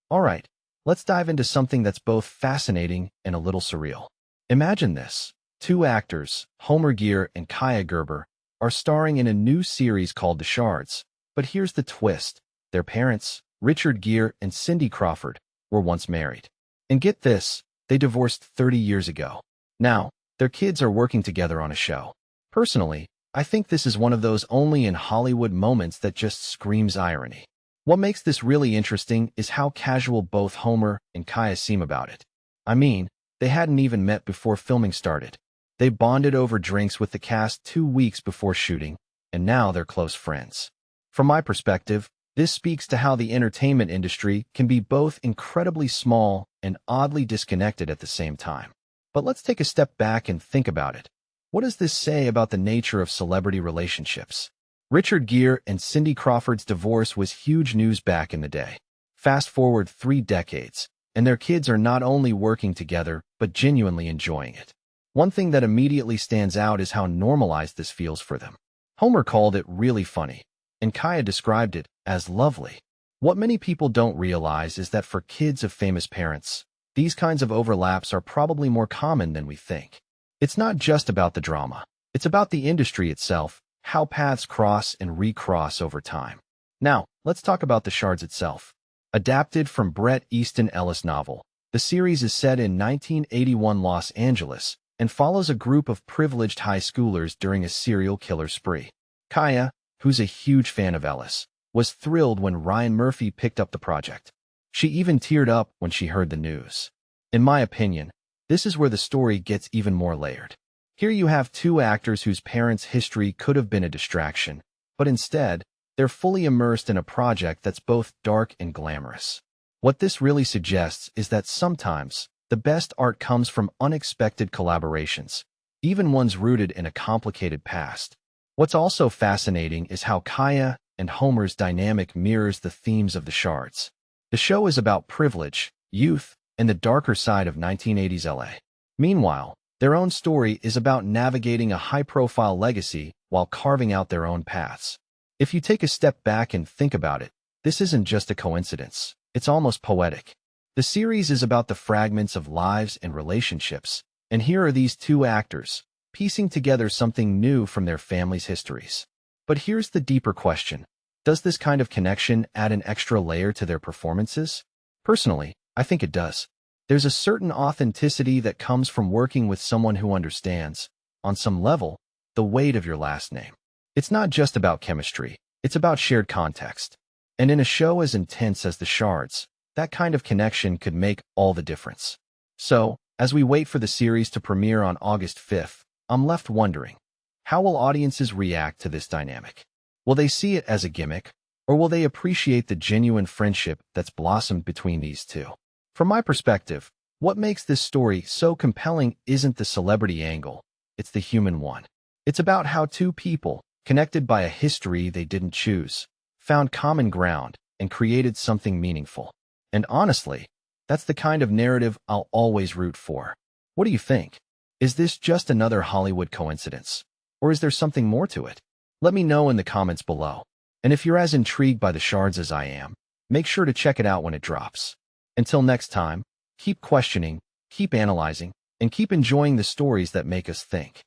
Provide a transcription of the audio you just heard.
Alright, let's dive into something that's both fascinating and a little surreal. Imagine this. Two actors, Gere and Kaia Gerber, are starring in a new series called The Shards. But here's the twist. Their parents, Gere and Cindy Crawford, were once married. And get this, they divorced 30 years ago. Now, their kids are working together on a show. Personally, I think this is one of those only in Hollywood moments that just screams irony. What makes this really interesting is how casual both Homer and Kaia seem about it. I mean, they hadn't even met before filming started. They bonded over drinks with the cast 2 weeks before shooting, and now they're close friends. From my perspective, this speaks to how the entertainment industry can be both incredibly small and oddly disconnected at the same time. But let's take a step back and think about it. What does this say about the nature of celebrity relationships? Gere and Cindy Crawford's divorce was huge news back in the day. Fast forward 3 decades, and their kids are not only working together, but genuinely enjoying it. One thing that immediately stands out is how normalized this feels for them. Homer called it really funny, and Kaia described it as lovely. What many people don't realize is that for kids of famous parents, these kinds of overlaps are probably more common than we think. It's not just about the drama. It's about the industry itself, how paths cross and recross over time. Now, let's talk about The Shards itself. Adapted from Bret Easton Ellis' novel, the series is set in 1981 Los Angeles and follows a group of privileged high schoolers during a serial killer spree. Kaia, who's a huge fan of Ellis, was thrilled when Ryan Murphy picked up the project. She even teared up when she heard the news. In my opinion, this is where the story gets even more layered. Here you have two actors whose parents' history could have been a distraction, but instead, they're fully immersed in a project that's both dark and glamorous. What this really suggests is that sometimes, the best art comes from unexpected collaborations, even ones rooted in a complicated past. What's also fascinating is how Kaia and Homer's dynamic mirrors the themes of The Shards. The show is about privilege, youth, and the darker side of 1980s LA. Meanwhile, their own story is about navigating a high-profile legacy while carving out their own paths. If you take a step back and think about it, this isn't just a coincidence. It's almost poetic. The series is about the fragments of lives and relationships, and here are these two actors, piecing together something new from their families' histories. But here's the deeper question. Does this kind of connection add an extra layer to their performances? Personally, I think it does. There's a certain authenticity that comes from working with someone who understands, on some level, the weight of your last name. It's not just about chemistry, it's about shared context. And in a show as intense as The Shards, that kind of connection could make all the difference. So, as we wait for the series to premiere on August 5th, I'm left wondering, how will audiences react to this dynamic? Will they see it as a gimmick, or will they appreciate the genuine friendship that's blossomed between these two? From my perspective, what makes this story so compelling isn't the celebrity angle, it's the human one. It's about how two people, connected by a history they didn't choose, found common ground and created something meaningful. And honestly, that's the kind of narrative I'll always root for. What do you think? Is this just another Hollywood coincidence? Or is there something more to it? Let me know in the comments below. And if you're as intrigued by The Shards as I am, make sure to check it out when it drops. Until next time, keep questioning, keep analyzing, and keep enjoying the stories that make us think.